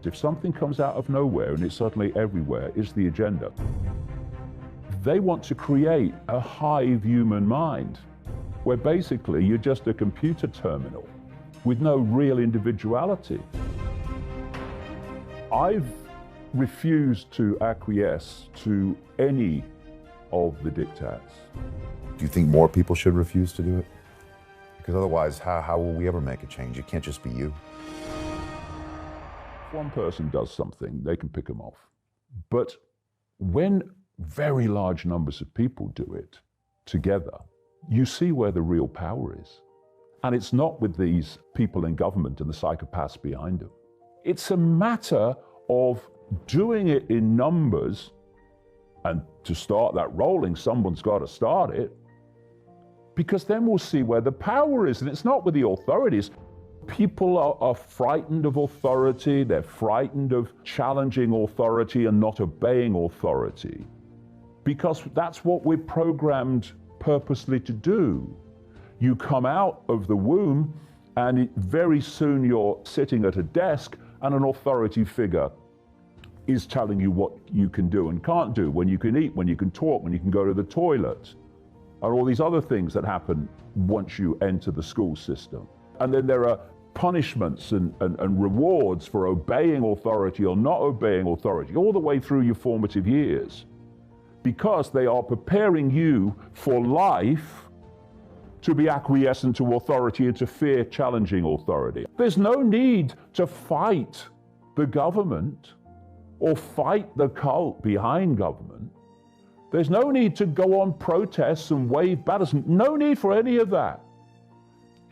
If something comes out of nowhere and it's suddenly everywhere, it's the agenda. They want to create a hive human mind where basically you're just a computer terminal with no real individuality. I've refused to acquiesce to any of the diktats. Do you think more people should refuse to do it? Because otherwise, how will we ever make a change? It can't just be you. If one person does something, they can pick them off. But when very large numbers of people do it together, you see where the real power is. And it's not with these people in government and the psychopaths behind them. It's a matter of doing it in numbers, and to start that rolling, someone's got to start it, because then we'll see where the power is. And it's not with the authorities. People are frightened of authority. They're frightened of challenging authority and not obeying authority, because that's what we're programmed purposely to do. You come out of the womb and very soon you're sitting at a desk and an authority figure is telling you what you can do and can't do, when you can eat, when you can talk, when you can go to the toilet, and all these other things that happen once you enter the school system. And then there are punishments and rewards for obeying authority or not obeying authority all the way through your formative years, because they are preparing you for life to be acquiescent to authority and to fear challenging authority. There's no need to fight the government or fight the cult behind government. There's no need to go on protests and wave banners. No need for any of that.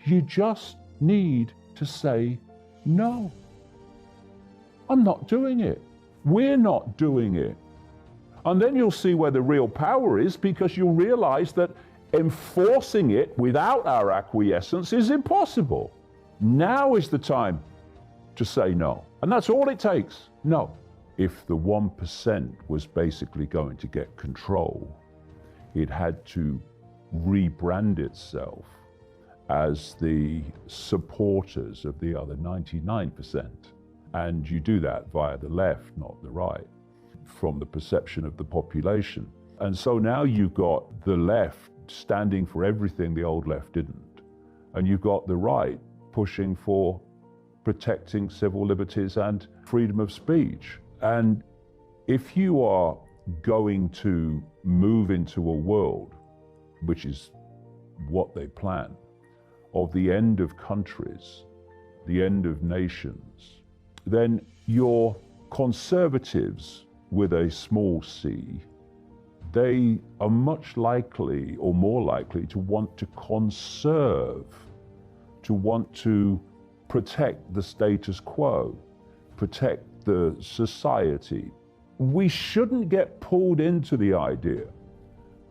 You just need to say, no, I'm not doing it. We're not doing it. And then you'll see where the real power is, because you'll realize that enforcing it without our acquiescence is impossible. Now is the time to say no. And that's all it takes. No. If the 1% was basically going to get control, it had to rebrand itself as the supporters of the other 99%. And you do that via the left, not the right, from the perception of the population. And so now you've got the left standing for everything the old left didn't. And you've got the right pushing for protecting civil liberties and freedom of speech. And if you are going to move into a world, which is what they plan, of the end of countries, the end of nations, then your conservatives with a small c, they are much likely or more likely to want to conserve, to want to protect the status quo, protect the society. We shouldn't get pulled into the idea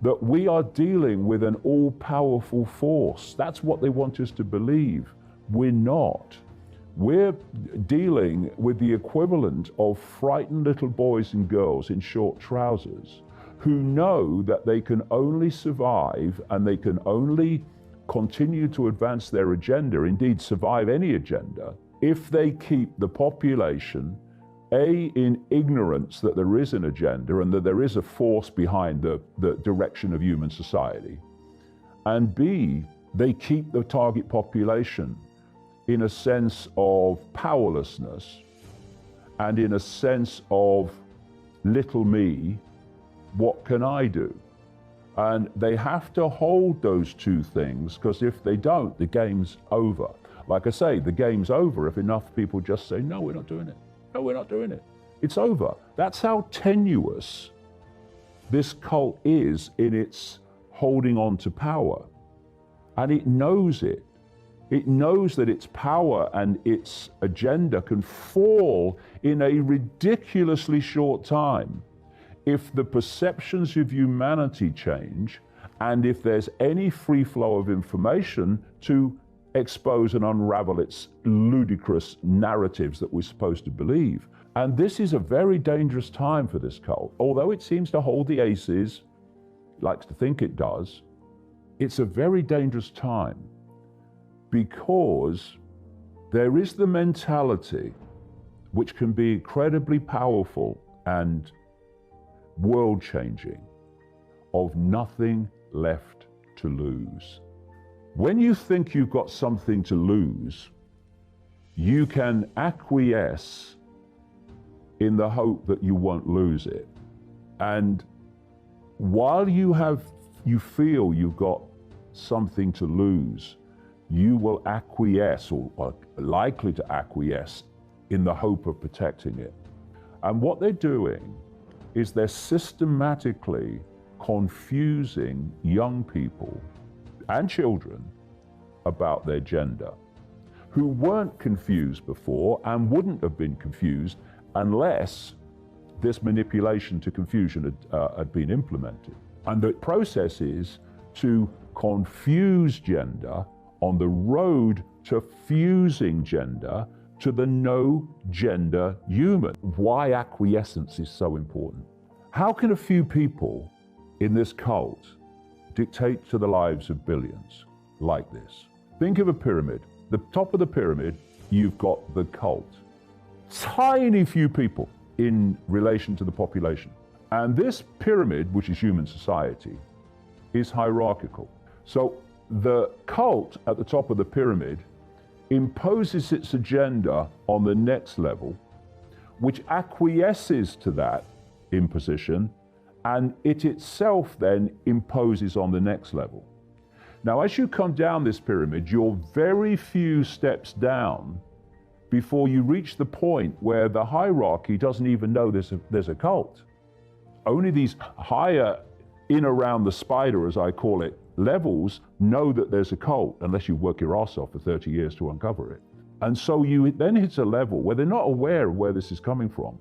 that we are dealing with an all-powerful force. That's what they want us to believe. We're not. We're dealing with the equivalent of frightened little boys and girls in short trousers who know that they can only survive and they can only continue to advance their agenda, indeed survive any agenda, if they keep the population A, in ignorance that there is an agenda and that there is a force behind the direction of human society, and B, they keep the target population in a sense of powerlessness and in a sense of little me, what can I do? And they have to hold those two things, because if they don't, the game's over. Like I say, the game's over if enough people just say, no, we're not doing it. No, we're not doing it. It's over. That's how tenuous this cult is in its holding on to power. And it knows it. It knows that its power and its agenda can fall in a ridiculously short time if the perceptions of humanity change and if there's any free flow of information to expose and unravel its ludicrous narratives that we're supposed to believe. And this is a very dangerous time for this cult. Although it seems to hold the aces, likes to think it does, it's a very dangerous time, because there is the mentality which can be incredibly powerful and world-changing, of nothing left to lose. When you think you've got something to lose, you can acquiesce in the hope that you won't lose it. And while you feel you've got something to lose, you will acquiesce, or are likely to acquiesce, in the hope of protecting it. And what they're doing is they're systematically confusing young people and children about their gender, who weren't confused before and wouldn't have been confused unless this manipulation to confusion had been implemented. And the process is to confuse gender on the road to fusing gender to the no gender human. Why acquiescence is so important. How can a few people in this cult dictate to the lives of billions like this? Think of a pyramid. The top of the pyramid, you've got the cult. Tiny few people in relation to the population. And this pyramid, which is human society, is hierarchical. So the cult at the top of the pyramid imposes its agenda on the next level, which acquiesces to that imposition, and it itself then imposes on the next level. Now, as you come down this pyramid, you're very few steps down before you reach the point where the hierarchy doesn't even know there's a cult. Only these higher, in around the spider, as I call it, levels know that there's a cult, unless you work your ass off for 30 years to uncover it. And so you then hit a level where they're not aware of where this is coming from,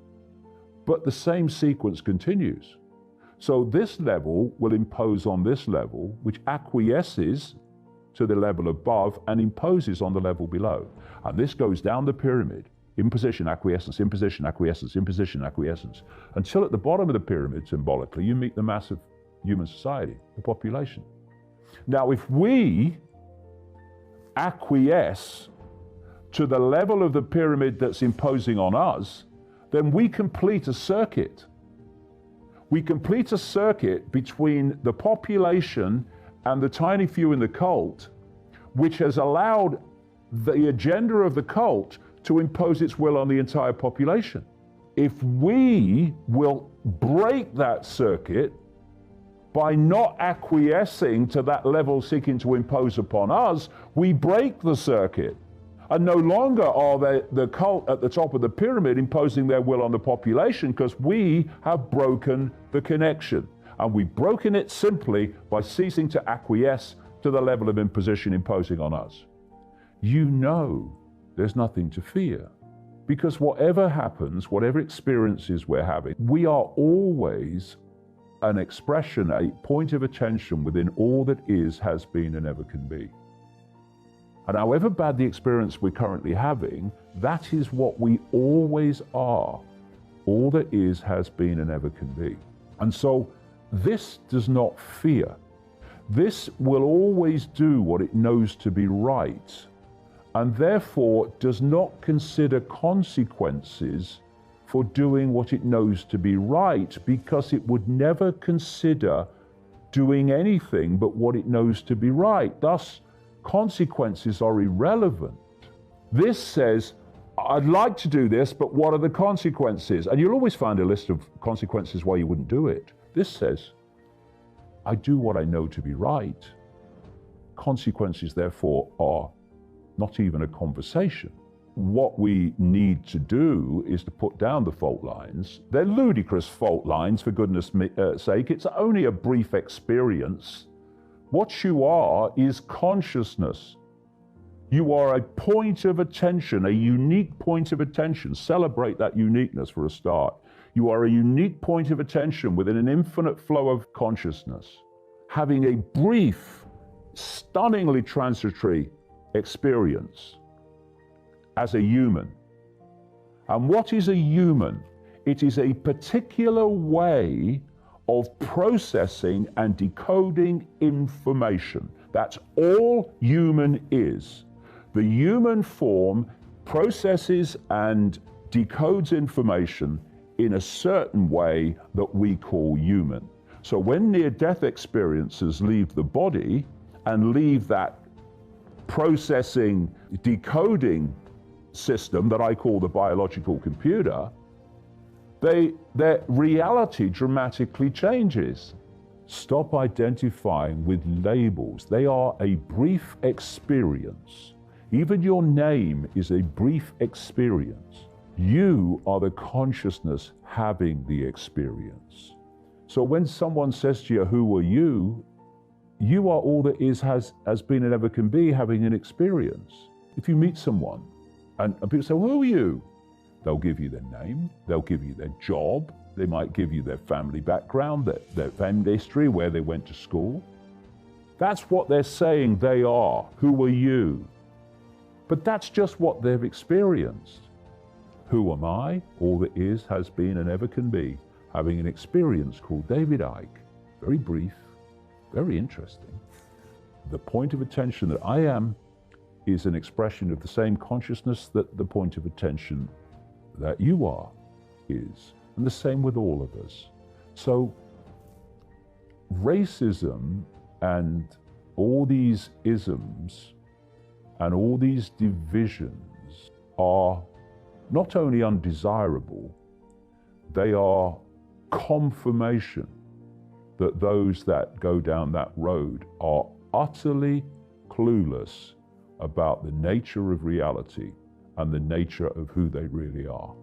but the same sequence continues. So this level will impose on this level, which acquiesces to the level above and imposes on the level below. And this goes down the pyramid, imposition, acquiescence, imposition, acquiescence, imposition, acquiescence, until at the bottom of the pyramid, symbolically, you meet the mass of human society, the population. Now, if we acquiesce to the level of the pyramid that's imposing on us, then we complete a circuit. We complete a circuit between the population and the tiny few in the cult, which has allowed the agenda of the cult to impose its will on the entire population. If we will break that circuit by not acquiescing to that level seeking to impose upon us, we break the circuit. And no longer are the cult at the top of the pyramid imposing their will on the population, because we have broken the connection. And we've broken it simply by ceasing to acquiesce to the level of imposition imposing on us. You know there's nothing to fear, because whatever happens, whatever experiences we're having, we are always an expression, a point of attention within all that is, has been, and ever can be. And however bad the experience we're currently having, that is what we always are. All that is, has been, and ever can be. And so this does not fear. This will always do what it knows to be right, and therefore does not consider consequences for doing what it knows to be right, because it would never consider doing anything but what it knows to be right. Thus, consequences are irrelevant. This says, I'd like to do this, but what are the consequences? And you'll always find a list of consequences why you wouldn't do it. This says, I do what I know to be right. Consequences, therefore, are not even a conversation. What we need to do is to put down the fault lines. They're ludicrous fault lines, for goodness sake. It's only a brief experience. What you are is consciousness. You are a point of attention, a unique point of attention. Celebrate that uniqueness for a start. You are a unique point of attention within an infinite flow of consciousness, having a brief, stunningly transitory experience as a human. And what is a human? It is a particular way of processing and decoding information. That's all human is. The human form processes and decodes information in a certain way that we call human. So when near-death experiences leave the body and leave that processing, decoding system that I call the biological computer, their reality dramatically changes. Stop identifying with labels. They are a brief experience. Even your name is a brief experience. You are the consciousness having the experience. So when someone says to you, who are you? You are all that is, has been, and ever can be, having an experience. If you meet someone and people say, well, who are you? They'll give you their name, they'll give you their job, they might give you their family background, their family history, where they went to school. That's what they're saying they are. Who are you? But that's just what they've experienced. Who am I? All that is, has been, and ever can be, having an experience called David Icke. Very brief, very interesting. The point of attention that I am is an expression of the same consciousness that the point of attention that you are is, and the same with all of us. So racism and all these isms and all these divisions are not only undesirable, they are confirmation that those that go down that road are utterly clueless about the nature of reality and the nature of who they really are.